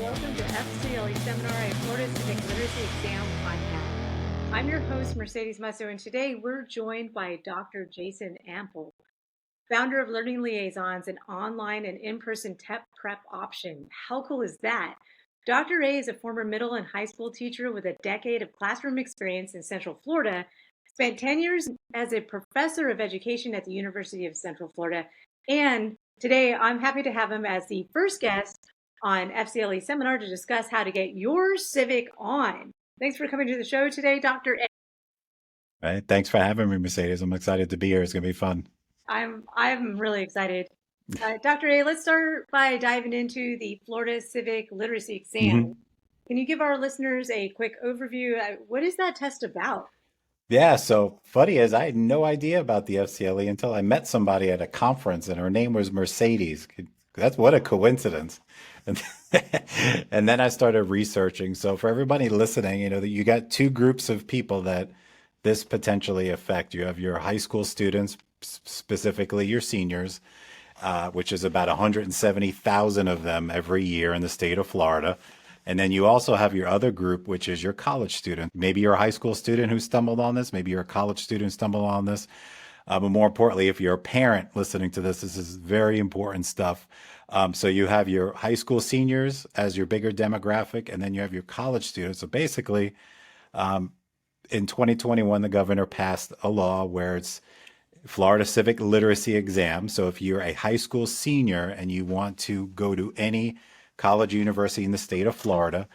welcome to FCLE Seminar, a Florida Civic Literacy Exam podcast. I'm your host, Mercedes Musto, and today we're joined by Dr. Jason Ampel, founder of Learning Liaisons, an online and in-person tech prep option. How cool is that? Dr. A is a former middle and high school teacher with a decade of classroom experience in Central Florida, spent 10 years as a professor of education at the University of Central Florida, and today I'm happy to have him as the first guest on FCLE Seminar to discuss how to get your Civic on. Thanks for coming to the show today, Dr. A. Right. Thanks for having me, Mercedes. I'm excited to be here. It's going to be fun. I'm really excited. Dr. A, let's start by diving into the Florida Civic Literacy hmm Exam. Can you give our listeners a quick overview? What is that test about? Yeah. So funny is I had no idea about the FCLE until I met somebody at a conference and her name was Mercedes. That's what a coincidence. And, and then I started researching. So for everybody listening, that you got two groups of people that this potentially affect. You have your high school students, specifically your seniors, which is about 170,000 of them every year in the state of Florida. And then you also have your other group, which is your college student. Maybe you're a high school student who stumbled on this. Maybe you're a college student who stumbled on this. But more importantly, if you're a parent listening to this is very important stuff. So you have your high school seniors as your bigger demographic, and then you have your college students. So basically, in 2021, the governor passed a law where it's Florida Civic Literacy Exam. So if you're a high school senior and you want to go to any college, university in the state of Florida,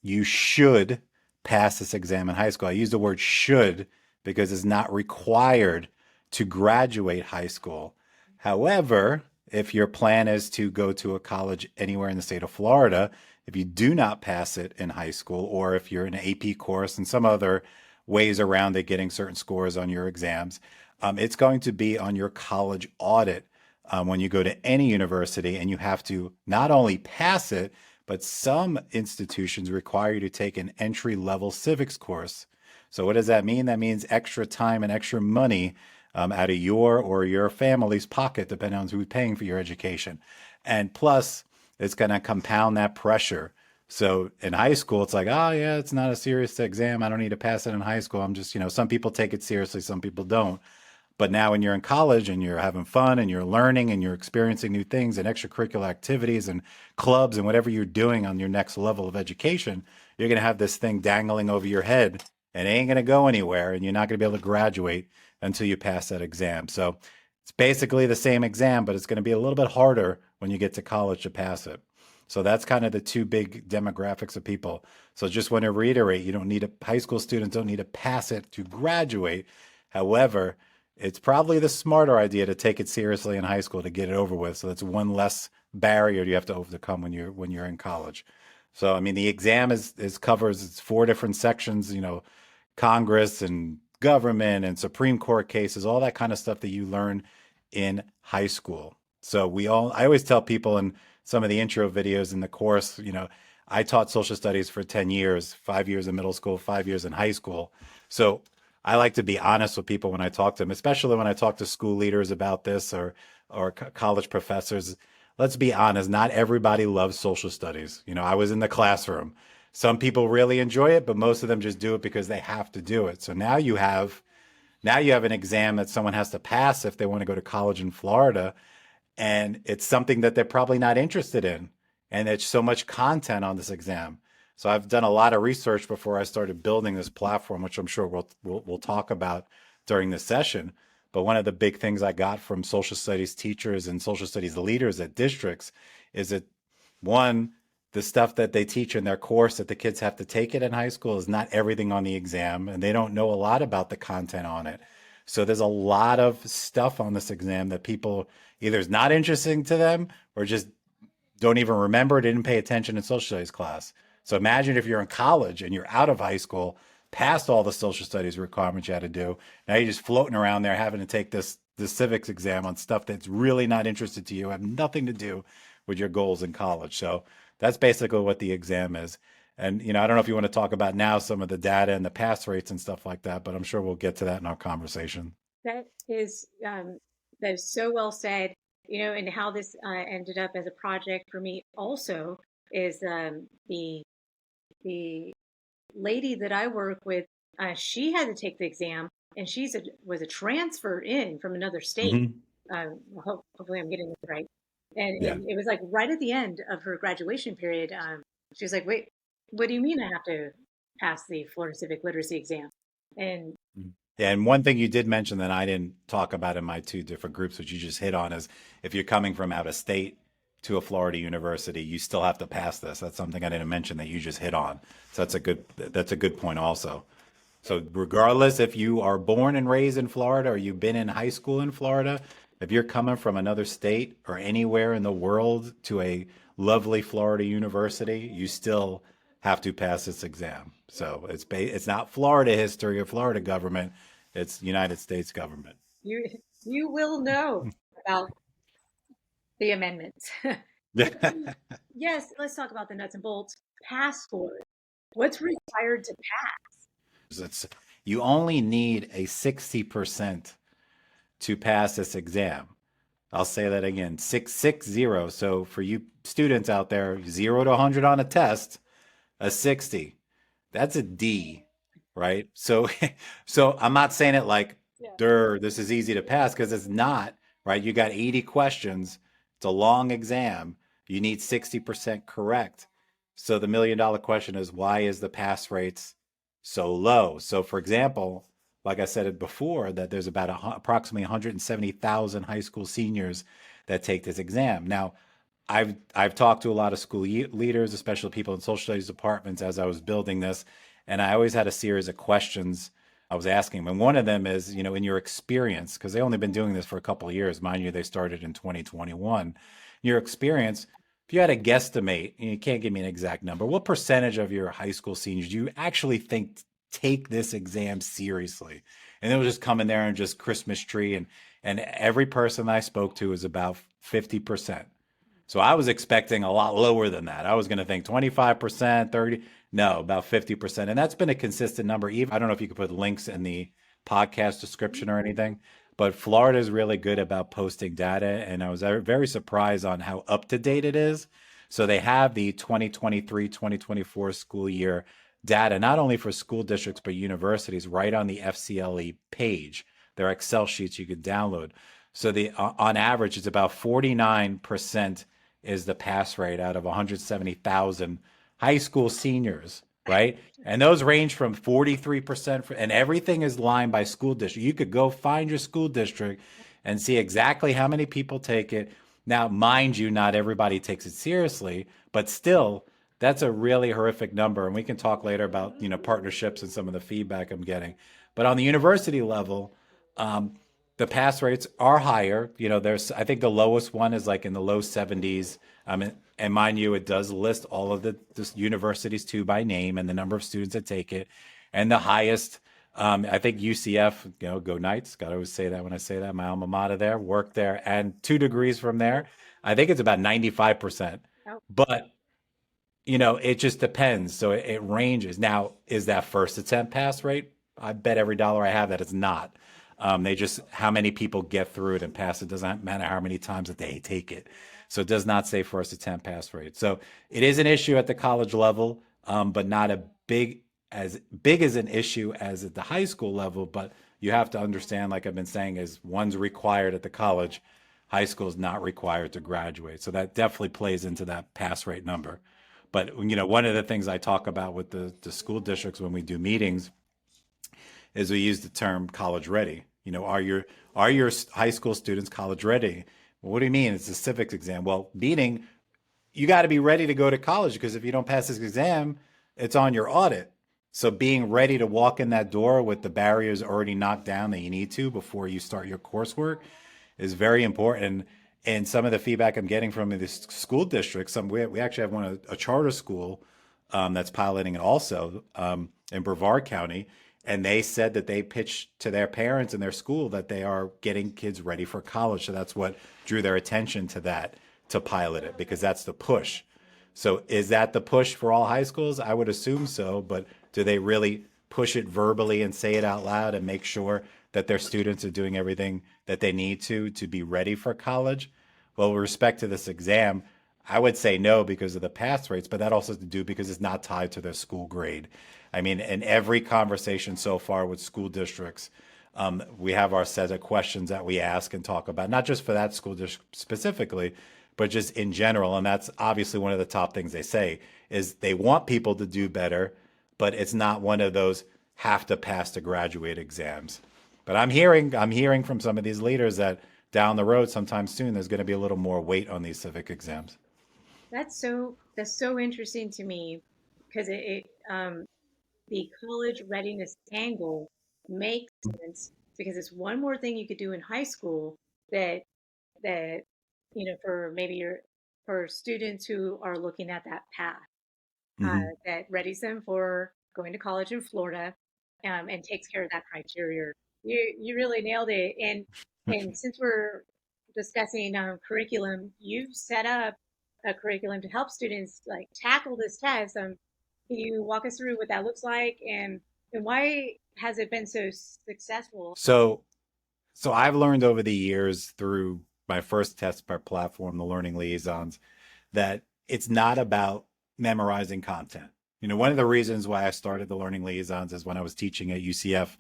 you should pass this exam in high school. I use the word should because it's not required to graduate high school. However, if your plan is to go to a college anywhere in the state of Florida, if you do not pass it in high school, or if you're in an AP course and some other ways around it, getting certain scores on your exams, it's going to be on your college audit when you go to any university, and you have to not only pass it, but some institutions require you to take an entry level civics course. So, what does that mean? That means extra time and extra money out of your or your family's pocket, depending on who's paying for your education. And plus, it's going to compound that pressure. So in high school, it's like, oh, yeah, it's not a serious exam. I don't need to pass it in high school. I'm just, some people take it seriously, some people don't. But now when you're in college and you're having fun and you're learning and you're experiencing new things and extracurricular activities and clubs and whatever you're doing on your next level of education, you're going to have this thing dangling over your head and it ain't going to go anywhere, and you're not going to be able to graduate until you pass that exam. So it's basically the same exam, but it's going to be a little bit harder when you get to college to pass it. So that's kind of the two big demographics of people. So just want to reiterate, you don't need high school students don't need to pass it to graduate. However, it's probably the smarter idea to take it seriously in high school to get it over with. So that's one less barrier you have to overcome when you're in college. So I mean, the exam is covers it's four different sections. Congress and government and Supreme Court cases, all that kind of stuff that you learn in high school. So I always tell people in some of the intro videos in the course, I taught social studies for 10 years, 5 years in middle school, 5 years in high school. So I like to be honest with people when I talk to them, especially when I talk to school leaders about this or college professors. Let's be honest, not everybody loves social studies. I was in the classroom. Some people really enjoy it, but most of them just do it because they have to do it. So now you have an exam that someone has to pass if they want to go to college in Florida, and it's something that they're probably not interested in. And there's so much content on this exam. So I've done a lot of research before I started building this platform, which I'm sure we'll talk about during this session. But one of the big things I got from social studies teachers and social studies leaders at districts is that, one, the stuff that they teach in their course that the kids have to take it in high school is not everything on the exam, and they don't know a lot about the content on it. So there's a lot of stuff on this exam that people either is not interesting to them or just don't even remember, didn't pay attention in social studies class. So imagine if you're in college and you're out of high school, past all the social studies requirements you had to do. Now you're just floating around there having to take this civics exam on stuff that's really not interested to you, have nothing to do with your goals in college. So that's basically what the exam is. And I don't know if you want to talk about now some of the data and the pass rates and stuff like that, but I'm sure we'll get to that in our conversation. That is so well said. And how this ended up as a project for me also is the lady that I work with. She had to take the exam, and was a transfer in from another state. Hmm. Hopefully, I'm getting this right. And Yeah. it was like right at the end of her graduation period. She was like, "Wait, what do you mean I have to pass the Florida Civic Literacy Exam?" And Yeah, and one thing you did mention that I didn't talk about in my two different groups, which you just hit on, is if you're coming from out of state to a Florida university, you still have to pass this. That's something I didn't mention that you just hit on. So that's a good point also. So regardless if you are born and raised in Florida or you've been in high school in Florida, if you're coming from another state or anywhere in the world to a lovely Florida university, you still have to pass this exam. So it's not Florida history or Florida government, it's United States government. you you will know about the amendments. Yes, let's talk about the nuts and bolts. Pass scores. What's required to pass? It's, you only need a 60% to pass this exam. I'll say that again, 660. So for you students out there, 0 to 100 on a test, a 60. That's a D, right? So so I'm not saying it like, Yeah. this is easy to pass because it's not, right? You got 80 questions. It's a long exam. You need 60% correct. So the $1 million question is, why is the pass rates so low? So for example, like I said it before, that there's about approximately 170,000 high school seniors that take this exam. Now, I've talked to a lot of school leaders, especially people in social studies departments, as I was building this, and I always had a series of questions I was asking them. And one of them is, in your experience, because they've only been doing this for a couple of years, mind you, they started in 2021. Your experience, if you had a guesstimate, and you can't give me an exact number, what percentage of your high school seniors do you actually think take this exam seriously? And they'll just come in there and just Christmas tree, and every person I spoke to is about 50%. So I was expecting a lot lower than that. I was going to think 25%, 30, no, about 50%. And that's been a consistent number. Even I don't know if you could put links in the podcast description or anything, but Florida is really good about posting data. And I was very surprised on how up to date it is. So they have the 2023-2024 school year data, not only for school districts, but universities right on the FCLE page. Their Excel sheets you could download. So on average, it's about 49% is the pass rate out of 170,000 high school seniors, right? And those range from 43%, and everything is lined by school district. You could go find your school district and see exactly how many people take it. Now, mind you, not everybody takes it seriously, but still, that's a really horrific number. And we can talk later about, partnerships and some of the feedback I'm getting. But on the university level, the pass rates are higher. I think the lowest one is like in the low 70s. And mind you, it does list all of the universities too by name and the number of students that take it. And the highest, I think UCF, go Knights. Got to always say that when I say that. My alma mater there, worked there, and 2 degrees from there. I think it's about 95%. Oh, But it just depends. So it ranges. Now, is that first attempt pass rate? I bet every dollar I have that it's not. They just, how many people get through it and pass it doesn't matter how many times that they take it. So it does not say first attempt pass rate. So it is an issue at the college level, but not as big as an issue as at the high school level. But you have to understand, like I've been saying, is one's required at the college. High school is not required to graduate. So that definitely plays into that pass rate number. But, one of the things I talk about with the school districts when we do meetings is we use the term college ready. Are your high school students college ready? Well, what do you mean? It's a civics exam. Well, meaning you got to be ready to go to college, because if you don't pass this exam, it's on your audit. So being ready to walk in that door with the barriers already knocked down that you need to before you start your coursework is very important. And some of the feedback I'm getting from the school districts, we actually have a charter school that's piloting it also in Brevard County. And they said that they pitched to their parents and their school that they are getting kids ready for college. So that's what drew their attention to that, to pilot it, because that's the push. So is that the push for all high schools? I would assume so. But do they really push it verbally and say it out loud and make sure that their students are doing everything that they need to be ready for college? Well, with respect to this exam, I would say no because of the pass rates, but that also has to do because it's not tied to their school grade. I mean, in every conversation so far with school districts, we have our set of questions that we ask and talk about, not just for that school district specifically, but just in general. And that's obviously one of the top things they say is they want people to do better, but it's not one of those have to pass to graduate exams. But I'm hearing from some of these leaders that down the road, sometime soon, there's going to be a little more weight on these civic exams. That's so interesting to me because the college readiness angle makes sense because it's one more thing you could do in high school that that for maybe your for students who are looking at that path Hmm. that readies them for going to college in Florida, and takes care of that criteria. You really nailed it. And since we're discussing curriculum, you've set up a curriculum to help students like tackle this test. Can you walk us through what that looks like and why has it been so successful? So, so I've learned over the years through my first test prep platform, the Learning Liaisons, that it's not about memorizing content. One of the reasons why I started the Learning Liaisons is when I was teaching at UCF.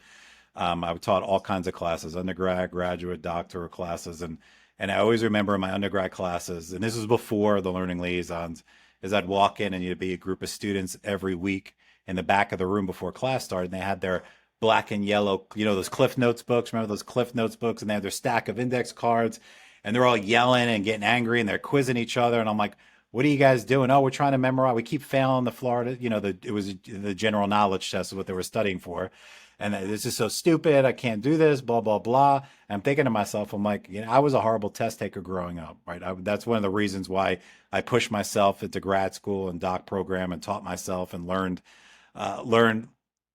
I taught all kinds of classes, undergrad, graduate, doctoral classes, and I always remember in my undergrad classes, and this was before the Learning Liaisons, is I'd walk in and you'd be a group of students every week in the back of the room before class started, and they had their black and yellow, those Cliff Notes books. Remember those Cliff Notes books? And they had their stack of index cards, and they're all yelling and getting angry, and they're quizzing each other. And I'm like, "What are you guys doing?" "Oh, we're trying to memorize. We keep failing the Florida. It was the general knowledge test is what they were studying for, and this is so stupid. I can't do this. Blah blah blah." And I'm thinking to myself, I'm like, I was a horrible test taker growing up, right? That's one of the reasons why I pushed myself into grad school and doc program and taught myself and uh, learned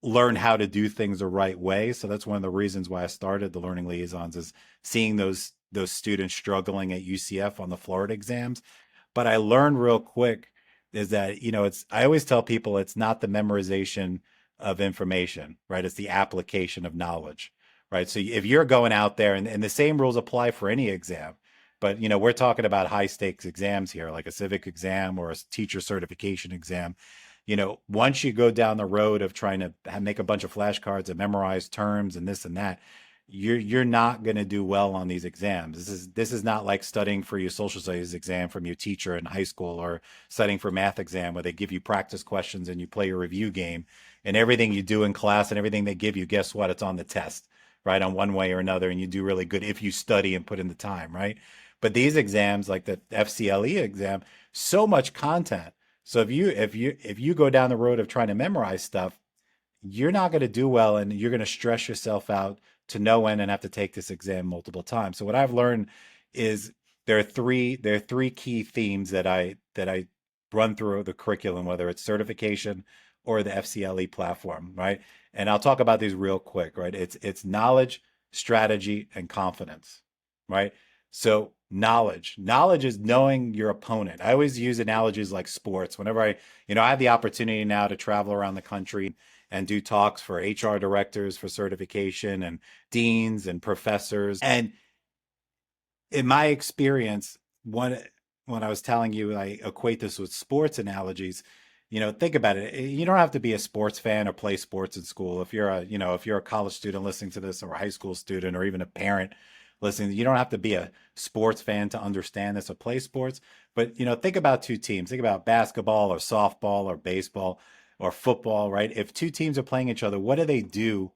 learn how to do things the right way. So that's one of the reasons why I started the Learning Liaisons is seeing those students struggling at UCF on the Florida exams. But I learned real quick is that, it's I always tell people it's not the memorization of information, right? It's the application of knowledge, right? So if you're going out there and the same rules apply for any exam, but we're talking about high stakes exams here, like a civic exam or a teacher certification exam. Once you go down the road of trying to make a bunch of flashcards and memorize terms and this and that, you're not going to do well on these exams. This is not like studying for your social studies exam from your teacher in high school or studying for math exam where they give you practice questions and you play a review game and everything you do in class and everything they give you, guess what? It's on the test, right? On one way or another, and you do really good if you study and put in the time, right? But these exams, like the FCLE exam, so much content. So if you go down the road of trying to memorize stuff, you're not going to do well and you're going to stress yourself out to no end and have to take this exam multiple times. So what I've learned is there are three key themes that I run through the curriculum, whether it's certification or the FCLE platform, right? And I'll talk about these real quick, right? It's knowledge, strategy, and confidence, right? So knowledge is knowing your opponent. I always use analogies like sports. Whenever I have the opportunity now to travel around the country and do talks for HR directors for certification and deans and professors. And in my experience, when I was telling you, I equate this with sports analogies. Think about it. You don't have to be a sports fan or play sports in school. If you're a college student listening to this or a high school student or even a parent listening, you don't have to be a sports fan to understand this or play sports. But, think about two teams. Think about basketball or softball or baseball or football, right? If two teams are playing each other, what do they do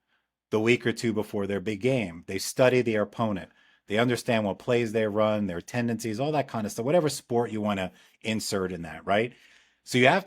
the week or two before their big game? They study their opponent. They understand what plays they run, their tendencies, all that kind of stuff. Whatever sport you want to insert in that, right? So you have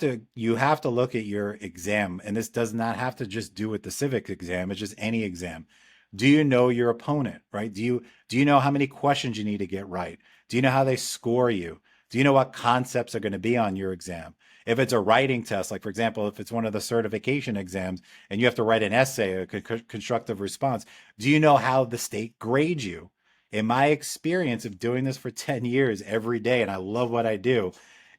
to look at your exam, and this does not have to just do with the civic exam. It's just any exam. Do you know your opponent, right? Do you know how many questions you need to get right? Do you know how they score you? Do you know what concepts are going to be on your exam? If it's a writing test, like for example, if it's one of the certification exams and you have to write an essay, a constructive response, do you know how the state grades you? In my experience of doing this for 10 years every day, and I love what I do,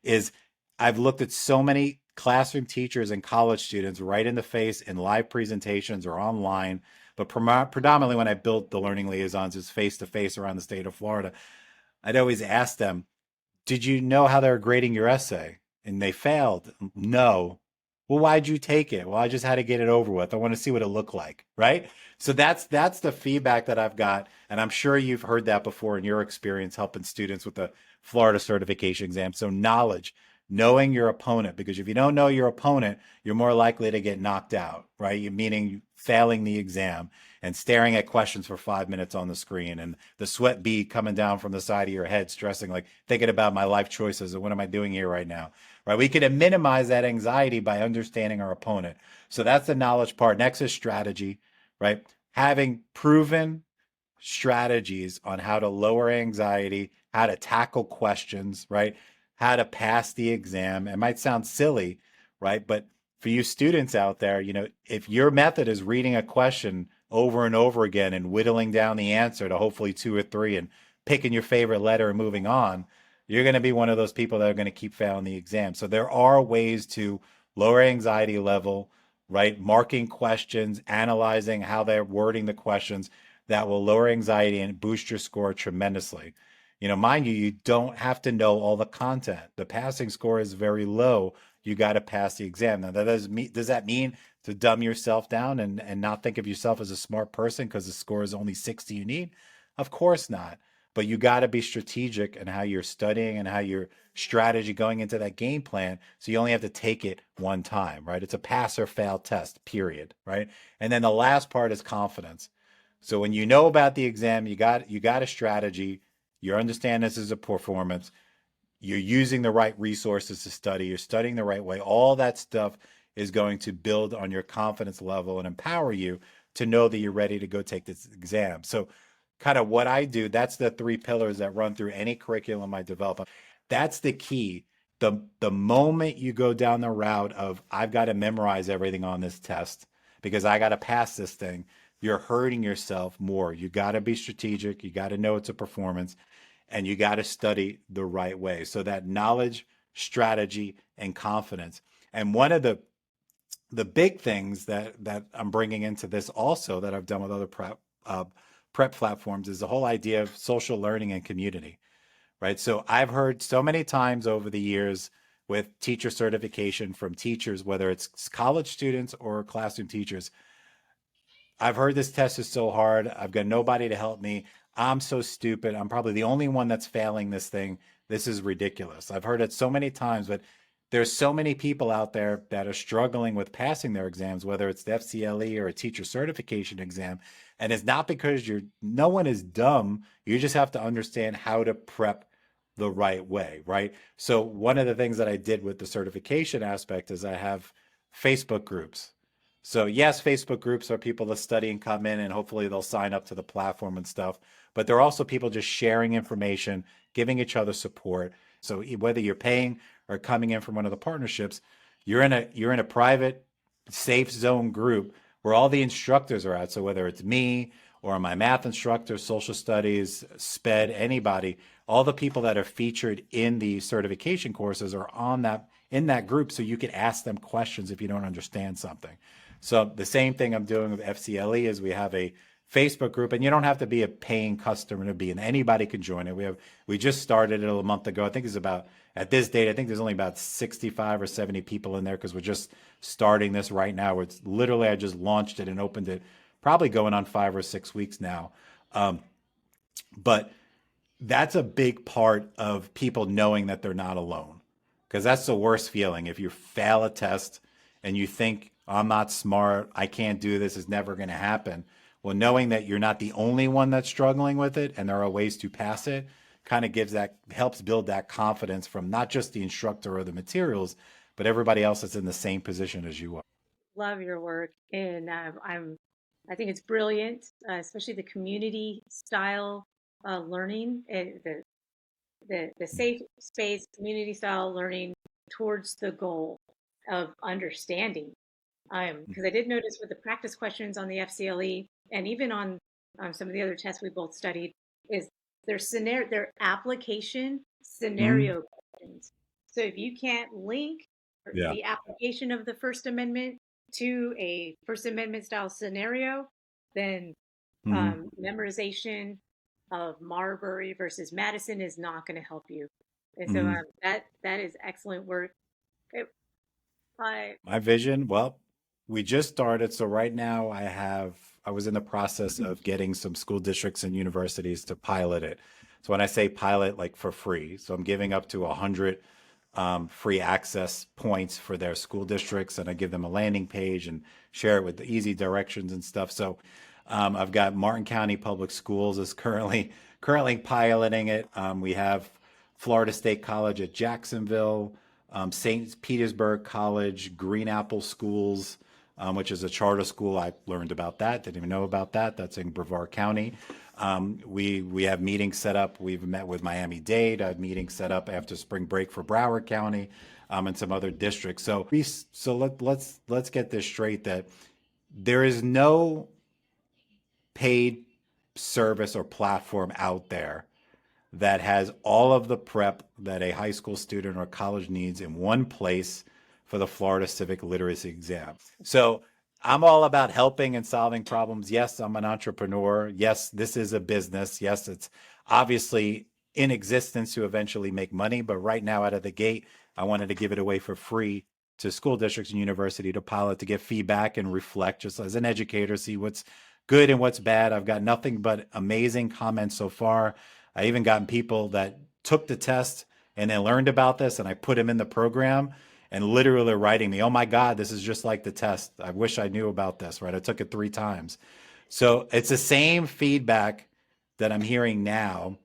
is I've looked at so many classroom teachers and college students right in the face in live presentations or online, but predominantly when I built the Learning Liaisons is face to face around the state of Florida. I'd always ask them, Did you know how they were grading your essay? And they failed. No. Well, why'd you take it? Well, I just had to get it over with. I want to see what it looked like, right? So that's the feedback that I've got, and I'm sure you've heard that before in your experience helping students with the Florida certification exam. So knowledge, knowing your opponent, because if you don't know your opponent, you're more likely to get knocked out, right? Meaning failing the exam and staring at questions for 5 minutes on the screen and the sweat bead coming down from the side of your head, stressing, like thinking about my life choices and what am I doing here right now, right? We could minimize that anxiety by understanding our opponent. So that's the knowledge part. Next is strategy, right? Having proven strategies on how to lower anxiety, how to tackle questions, right? How to pass the exam. It might sound silly, right? But for you students out there, if your method is reading a question over and over again and whittling down the answer to hopefully two or three and picking your favorite letter and moving on, you're going to be one of those people that are going to keep failing the exam. So there are ways to lower anxiety level, right? Marking questions, analyzing how they're wording the questions that will lower anxiety and boost your score tremendously. Mind you, you don't have to know all the content. The passing score is very low. You got to pass the exam. Now, does that mean to dumb yourself down and not think of yourself as a smart person because the score is only 60 you need? Of course not. But you got to be strategic in how you're studying and how your strategy going into that game plan. So you only have to take it one time, right? It's a pass or fail test, period, right? And then the last part is confidence. So when you know about the exam, you got a strategy, you understand this is a performance, you're using the right resources to study, you're studying the right way. All that stuff is going to build on your confidence level and empower you to know that you're ready to go take this exam. So kind of what I do, that's the three pillars that run through any curriculum I develop. That's the key. The moment you go down the route of I've got to memorize everything on this test because I got to pass this thing, you're hurting yourself more. You got to be strategic. You got to know it's a performance and you got to study the right way. So that knowledge, strategy, and confidence. And one of the big things that I'm bringing into this also that I've done with other prep platforms is the whole idea of social learning and community, right? So I've heard so many times over the years with teacher certification from teachers, whether it's college students or classroom teachers, I've heard this test is so hard. I've got nobody to help me. I'm so stupid. I'm probably the only one that's failing this thing. This is ridiculous. I've heard it so many times, but there's so many people out there that are struggling with passing their exams, whether it's the FCLE or a teacher certification exam. And it's not because no one is dumb. You just have to understand how to prep the right way, right? So one of the things that I did with the certification aspect is I have Facebook groups. So yes, Facebook groups are people that study and come in and hopefully they'll sign up to the platform and stuff. But they're also people just sharing information, giving each other support. So whether you're paying or coming in from one of the partnerships, you're in a private, safe zone group where all the instructors are at. So whether it's me or my math instructor, social studies, SPED, anybody, all the people that are featured in the certification courses are on that in that group so you can ask them questions if you don't understand something. So the same thing I'm doing with FCLE is we have a Facebook group, and you don't have to be a paying customer to be in. Anybody can join it. We just started it a month ago. I think it's about at this date. I think there's only about 65 or 70 people in there because we're just starting this right now. It's literally I just launched it and opened it, probably going on 5 or 6 weeks now. But that's a big part of people knowing that they're not alone because that's the worst feeling if you fail a test and you think I'm not smart, I can't do this, it's never going to happen. Well, knowing that you're not the only one that's struggling with it and there are ways to pass it kind of helps build that confidence from not just the instructor or the materials, but everybody else that's in the same position as you are. Love your work, and I think it's brilliant, especially the community style learning, the safe space community style learning towards the goal of understanding. Because I did notice with the practice questions on the FCLE and even on some of the other tests we both studied is their application Mhm. scenario questions. So if you can't link Yeah. the application of the First Amendment to a First Amendment style scenario, then Hmm. memorization of Marbury versus Madison is not going to help you. And so Mhm. that is excellent work. Okay, I My vision, well, we just started. So right now I was in the process of getting some school districts and universities to pilot it. So when I say pilot, like for free, so I'm giving up to 100 free access points for their school districts, and I give them a landing page and share it with the easy directions and stuff. So I've got Martin County Public Schools is currently piloting it. We have Florida State College at Jacksonville, St. Petersburg College, Green Apple Schools, which is a charter school. I learned about that. Didn't even know about that. That's in Brevard County. We have meetings set up. We've met with Miami-Dade. I have meetings set up after spring break for Broward County, and some other districts. Let's get this straight that there is no paid service or platform out there that has all of the prep that a high school student or college needs in one place for the Florida Civic Literacy Exam. So I'm all about helping and solving problems. Yes, I'm an entrepreneur. Yes, this is a business. Yes, it's obviously in existence to eventually make money. But right now, out of the gate, I wanted to give it away for free to school districts and university to pilot, to get feedback and reflect just as an educator, see what's good and what's bad. I've got nothing but amazing comments so far. I even gotten people that took the test and then learned about this, and I put them in the program and literally writing me, "Oh my God, this is just like the test. I wish I knew about this," right? I took it 3 times. So it's the same feedback that I'm hearing now.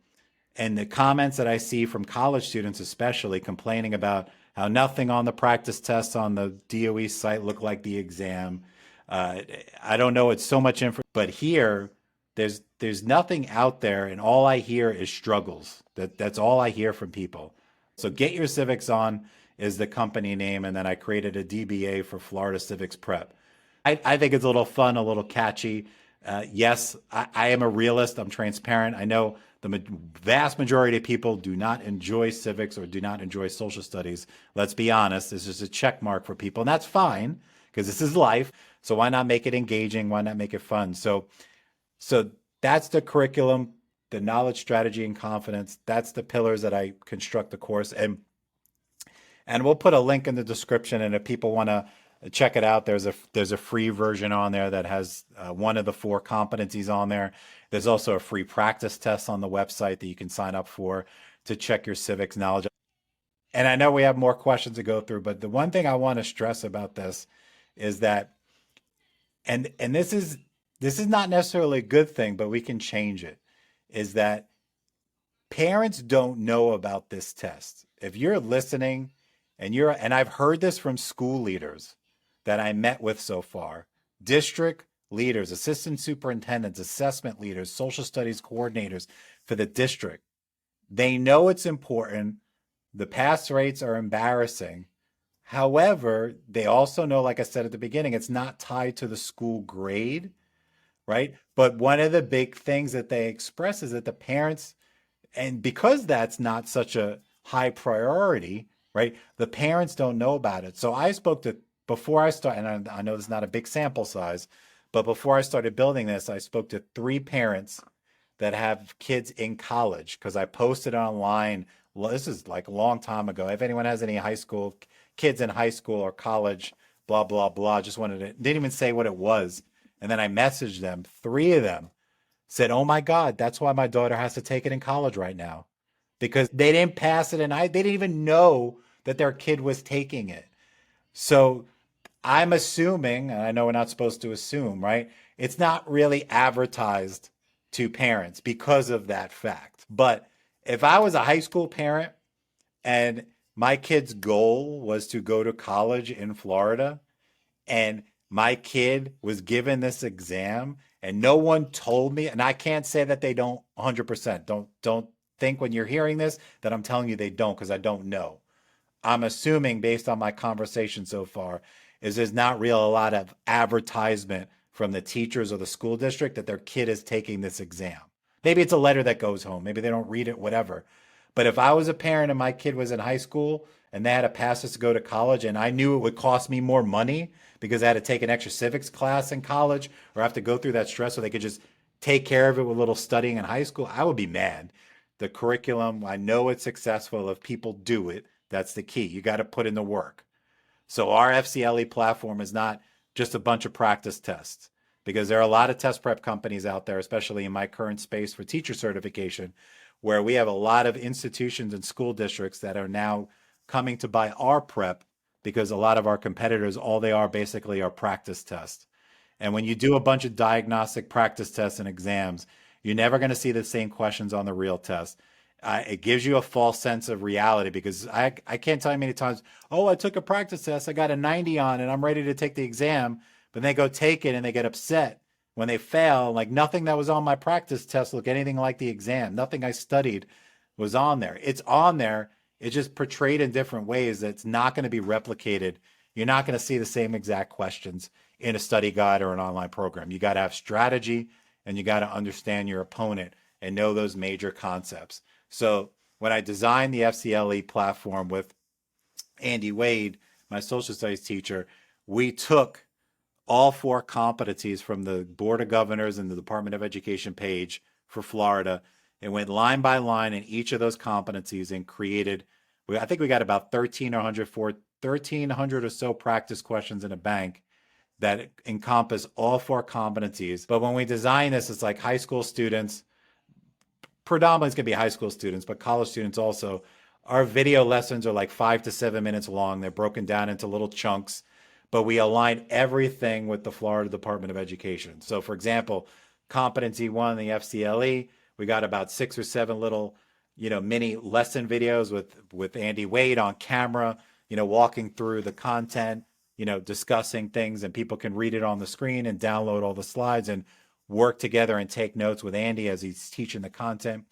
And the comments that I see from college students, especially complaining about how nothing on the practice tests on the DOE site look like the exam. Uh, I don't know. It's so much info, but here there's nothing out there, and all I hear is struggles. That's all I hear from people. So Get Your Civics On is the company name, and then I created a DBA for Florida Civics Prep. I think it's a little fun, a little catchy. Yes, I am a realist. I'm transparent. I know the vast majority of people do not enjoy civics or do not enjoy social studies. Let's be honest. This is a check mark for people, and that's fine because this is life. So why not make it engaging? Why not make it fun? So that's the curriculum, the knowledge, strategy, and confidence. That's the pillars that I construct the course. And we'll put a link in the description. And if people want to check it out, there's a free version on there that has one of the 4 competencies on there. There's also a free practice test on the website that you can sign up for to check your civics knowledge. And I know we have more questions to go through, but the one thing I want to stress about this is that, and this is not necessarily a good thing, but we can change it, is that parents don't know about this test. If you're listening and I've heard this from school leaders that I met with so far, district leaders, assistant superintendents, assessment leaders, social studies coordinators for the district. They know it's important. The pass rates are embarrassing. However, they also know, like I said at the beginning, it's not tied to the school grade, right? But one of the big things that they express is that the parents, and because that's not such a high priority, right? The parents don't know about it. So I spoke to, before I start, and I know this is not a big sample size, but before I started building this, I spoke to 3 parents that have kids in college because I posted online. Well, this is like a long time ago. If anyone has any high school kids in high school or college, blah, blah, blah, just wanted to, didn't even say what it was. And then I messaged them. 3 of them said, "Oh my God, that's why my daughter has to take it in college right now because they didn't pass it and they didn't even know that their kid was taking it." So I'm assuming, and I know we're not supposed to assume, right? It's not really advertised to parents because of that fact. But if I was a high school parent and my kid's goal was to go to college in Florida, and my kid was given this exam and no one told me, and I can't say that they don't 100%. Don't think when you're hearing this that I'm telling you they don't, because I don't know. I'm assuming based on my conversation so far is there's not real a lot of advertisement from the teachers or the school district that their kid is taking this exam. Maybe it's a letter that goes home. Maybe they don't read it, whatever. But if I was a parent and my kid was in high school and they had to pass this to go to college and I knew it would cost me more money because I had to take an extra civics class in college or have to go through that stress so they could just take care of it with a little studying in high school, I would be mad. The curriculum, I know it's successful if people do it. That's the key. You got to put in the work. So our FCLE platform is not just a bunch of practice tests, because there are a lot of test prep companies out there, especially in my current space for teacher certification, where we have a lot of institutions and school districts that are now coming to buy our prep because a lot of our competitors, all they are basically are practice tests. And when you do a bunch of diagnostic practice tests and exams, you're never going to see the same questions on the real test. It gives you a false sense of reality, because I can't tell you many times, oh, I took a practice test, I got a 90 on it, I'm ready to take the exam, but they go take it and they get upset when they fail. Like, nothing that was on my practice test looked anything like the exam. Nothing I studied was on there. It's on there. It's just portrayed in different ways that's not going to be replicated. You're not going to see the same exact questions in a study guide or an online program. You got to have strategy, and you got to understand your opponent and know those major concepts. So when I designed the FCLE platform with Andy Wade, my social studies teacher, we took all 4 competencies from the Board of Governors and the Department of Education page for Florida, and went line by line in each of those competencies and created, I think we got about 1,300 or so practice questions in a bank that encompass all 4 competencies. But when we design this, it's like high school students, predominantly it's going to be high school students, but college students also. Our video lessons are like 5 to 7 minutes long. They're broken down into little chunks, but we align everything with the Florida Department of Education. So for example, competency 1, the FCLE, we got about 6 or 7 little, mini lesson videos with Andy Wade on camera, walking through the content, discussing things, and people can read it on the screen and download all the slides and work together and take notes with Andy as he's teaching the content.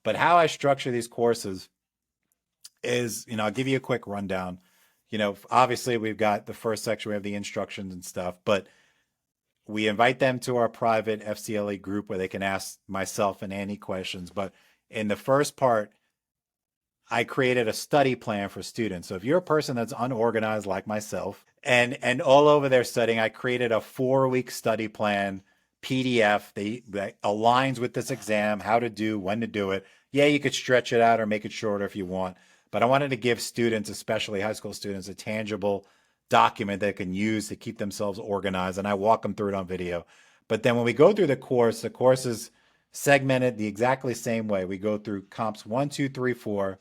But how I structure these courses is, I'll give you a quick rundown. Obviously we've got the first section, we have the instructions and stuff, but we invite them to our private FCLE group where they can ask myself and Andy questions. But in the first part, I created a study plan for students. So if you're a person that's unorganized like myself and all over their studying, I created a 4-week study plan PDF that aligns with this exam, how to do, when to do it. Yeah, you could stretch it out or make it shorter if you want, but I wanted to give students, especially high school students, a tangible document they can use to keep themselves organized, and I walk them through it on video. But then when we go through the course is segmented the exactly same way. We go through comps 1, 2, 3, 4,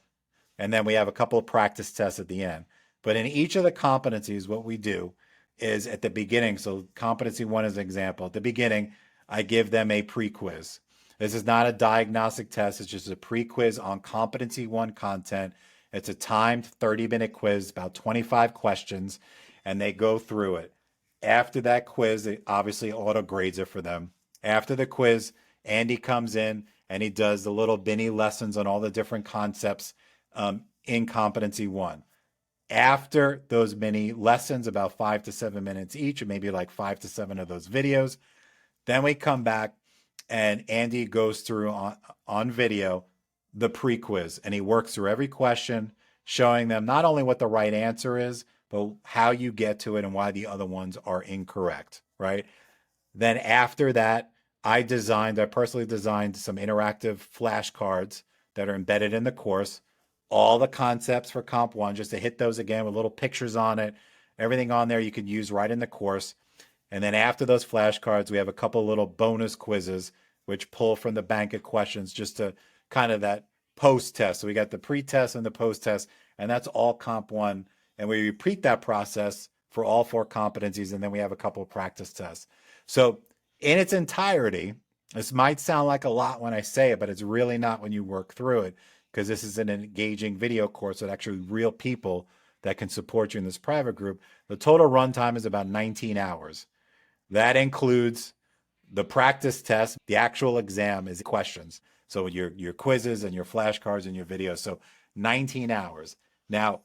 and then we have a couple of practice tests at the end. But in each of the competencies, what we do is at the beginning, so competency 1 is an example. At the beginning, I give them a pre-quiz. This is not a diagnostic test. It's just a pre-quiz on competency 1 content. It's a timed 30-minute quiz, about 25 questions, and they go through it. After that quiz, it obviously auto grades it for them. After the quiz, Andy comes in and he does the little mini lessons on all the different concepts in competency 1. After those mini lessons, about 5 to 7 minutes each, or maybe like 5 to 7 of those videos, then we come back and Andy goes through on video the pre-quiz, and he works through every question, showing them not only what the right answer is, but how you get to it and why the other ones are incorrect, right? Then after that, I personally designed some interactive flashcards that are embedded in the course, all the concepts for Comp 1, just to hit those again with little pictures on it, everything on there you can use right in the course. And then after those flashcards, we have a couple little bonus quizzes, which pull from the bank of questions just to kind of that post-test. So we got the pre-test and the post-test, and that's all Comp 1. And we repeat that process for all 4 competencies, and then we have a couple of practice tests. So in its entirety, this might sound like a lot when I say it, but it's really not when you work through it, because this is an engaging video course with actually real people that can support you in this private group. The total runtime is about 19 hours. That includes the practice test. The actual exam is questions. So your quizzes and your flashcards and your videos. So 19 hours. Now,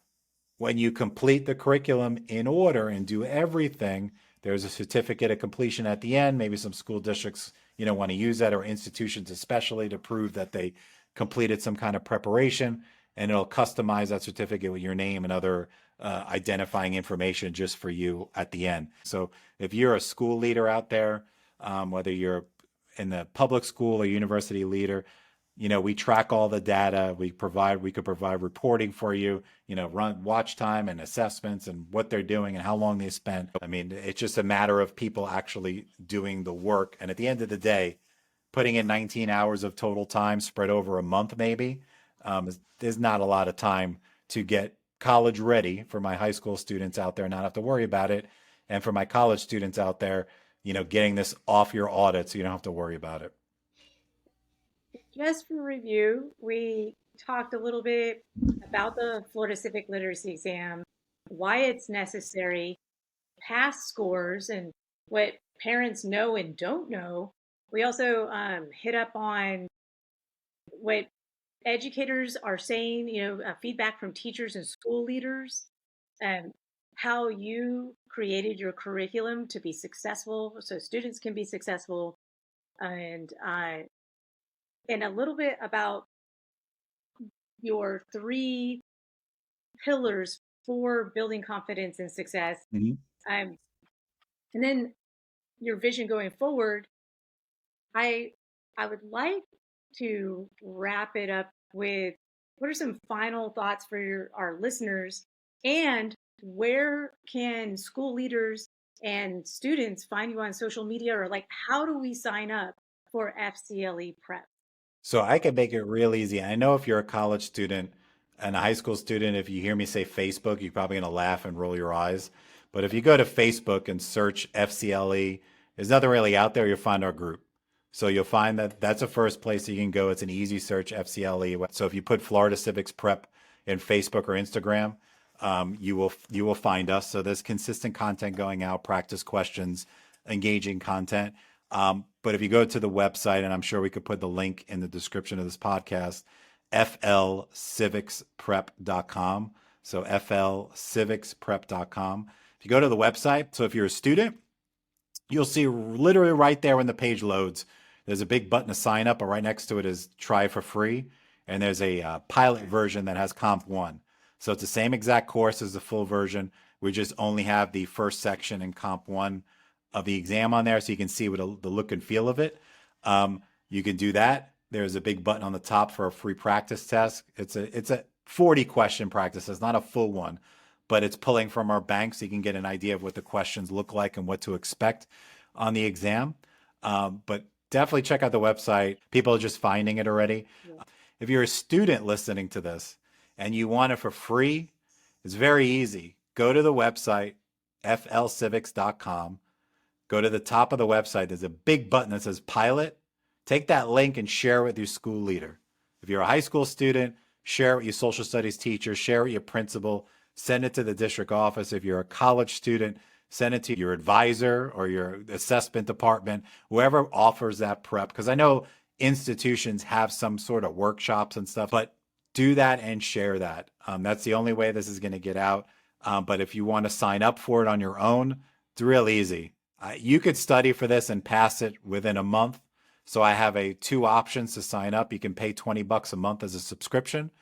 when you complete the curriculum in order and do everything, there's a certificate of completion at the end. Maybe some school districts, want to use that, or institutions especially, to prove that they completed some kind of preparation, and it'll customize that certificate with your name and other identifying information just for you at the end. So if you're a school leader out there, whether you're in the public school or university leader, We track all the data. We could provide reporting for you, run watch time and assessments and what they're doing and how long they spent. I mean, it's just a matter of people actually doing the work. And at the end of the day, putting in 19 hours of total time spread over a month, maybe, there's not a lot of time to get college ready for my high school students out there, not have to worry about it. And for my college students out there, getting this off your audit so you don't have to worry about it. Just for review, we talked a little bit about the Florida Civic Literacy Exam, why it's necessary, past scores, and what parents know and don't know. We also hit up on what educators are saying, feedback from teachers and school leaders, and how you created your curriculum to be successful so students can be successful, and a little bit about your three pillars for building confidence and success. Mhm. Um, and then your vision going forward. I I would like to wrap it up with what are some final thoughts for our listeners, and where can school leaders and students find you on social media, or like how do we sign up for FCLE prep? So I can make it real easy. I know if you're a college student and a high school student, if you hear me say Facebook, you're probably going to laugh and roll your eyes. But if you go to Facebook and search FCLE, there's nothing really out there. You'll find our group. So you'll find that that's the first place you can go. It's an easy search, FCLE. So if you put Florida Civics Prep in Facebook or Instagram, you will find us. So there's consistent content going out, practice questions, engaging content. But if you go to the website, and I'm sure we could put the link in the description of this podcast, flcivicsprep.com. So flcivicsprep.com. If you go to the website, so if you're a student, you'll see literally right there when the page loads, there's a big button to sign up, but right next to it is try for free. And there's a pilot version that has Comp 1. So it's the same exact course as the full version. We just only have the first section in Comp 1 of the exam on there so you can see what the look and feel of it. You can do that. There's a big button on the top for a free practice test. It's a 40 question practice. It's not a full one, but it's pulling from our bank so you can get an idea of what the questions look like and what to expect on the exam. But definitely check out the website. People are just finding it already. Yeah. If you're a student listening to this and you want it for free, it's very easy. Go to the website, flcivics.com. Go to the top of the website. There's a big button that says pilot. Take that link and share it with your school leader. If you're a high school student, share it with your social studies teacher, share it with your principal, send it to the district office. If you're a college student, send it to your advisor or your assessment department, whoever offers that prep. Because I know institutions have some sort of workshops and stuff, but do that and share that. That's the only way this is going to get out. But if you want to sign up for it on your own, it's real easy. You could study for this and pass it within a month. So I have two options to sign up. You can pay $20 a month as a subscription.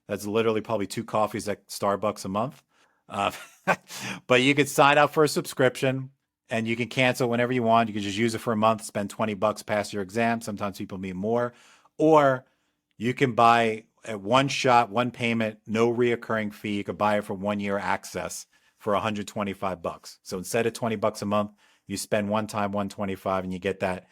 That's literally probably 2 coffees at Starbucks a month. Uh, but you could sign up for a subscription and you can cancel whenever you want. You can just use it for a month, spend $20, pass your exam. Sometimes people need more. Or you can buy at one shot, one payment, no reoccurring fee. You could buy it for 1 year access for $125. So instead of $20 a month, you spend one time 125 and you get that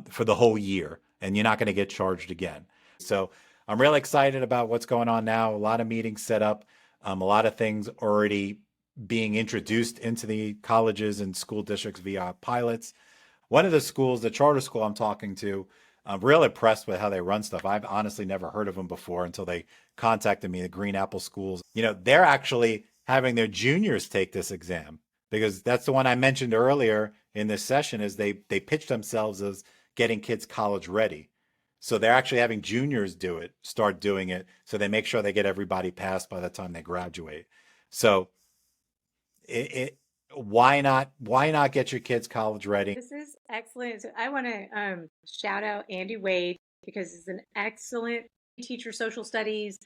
for the whole year, and you're not going to get charged again. So I'm really excited about what's going on now. A lot of meetings set up, a lot of things already being introduced into the colleges and school districts via pilots. One of the schools, the charter school I'm talking to, I'm real impressed with how they run stuff. I've honestly never heard of them before until they contacted me, the Green Apple schools. They're actually having their juniors take this exam because that's the one I mentioned earlier in this session is they pitch themselves as getting kids college ready. So they're actually having juniors start doing it. So they make sure they get everybody passed by the time they graduate. So why not get your kids college ready? This is excellent. So I want to shout out Andy Wade because he's an excellent teacher social studies.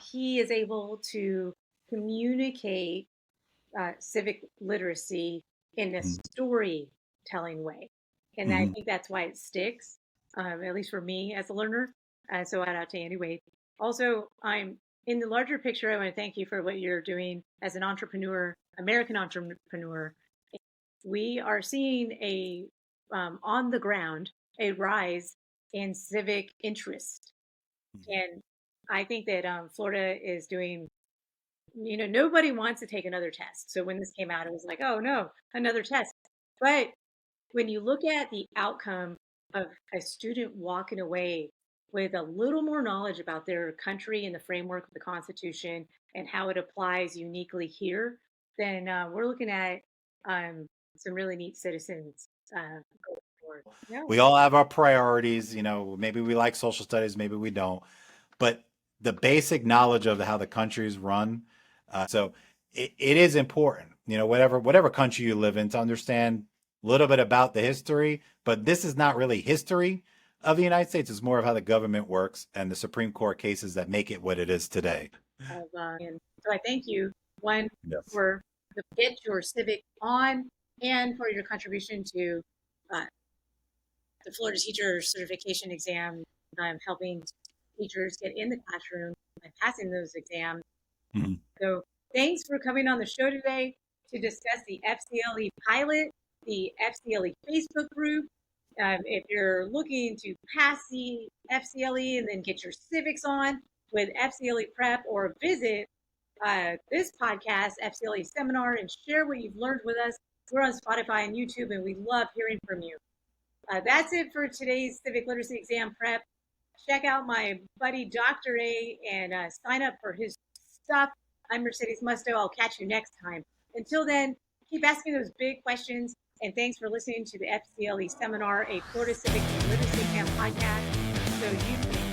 He is able to communicate civic literacy in a storytelling way. And I Mm-hmm. think that's why it sticks, at least for me as a learner. So shout out to anyway. Also, I'm in the larger picture. I want to thank you for what you're doing as an entrepreneur, American entrepreneur. We are seeing on the ground a rise in civic interest, and I think that Florida is doing. Nobody wants to take another test. So when this came out, it was like, oh no, another test. But when you look at the outcome of a student walking away with a little more knowledge about their country and the framework of the Constitution and how it applies uniquely here, then we're looking at some really neat citizens going forward. Yeah. We all have our priorities. Maybe we like social studies, maybe we don't. But the basic knowledge of how the countries run, so it is important. Whatever country you live in, to understand a little bit about the history. But this is not really history of the United States. It's more of how the government works and the Supreme Court cases that make it what it is today. And so I thank you, one, Yes. for the Get Your Civic On and for your contribution to uh, the Florida Teacher Certification Exam, helping teachers get in the classroom and passing those exams. Mhm. So thanks for coming on the show today to discuss the FCLE pilot, the FCLE Facebook group. If you're looking to pass the FCLE and then get your civics on with FCLE Prep, or visit this podcast, FCLE Seminar, and share what you've learned with us. We're on Spotify and YouTube, and we love hearing from you. That's it for today's Civic Literacy Exam Prep. Check out my buddy Dr. A and sign up for his stuff. I'm Mercedes Musto. I'll catch you next time. Until then, keep asking those big questions. And thanks for listening to the FCLE Seminar, a Florida Civic Literacy Exam podcast. So you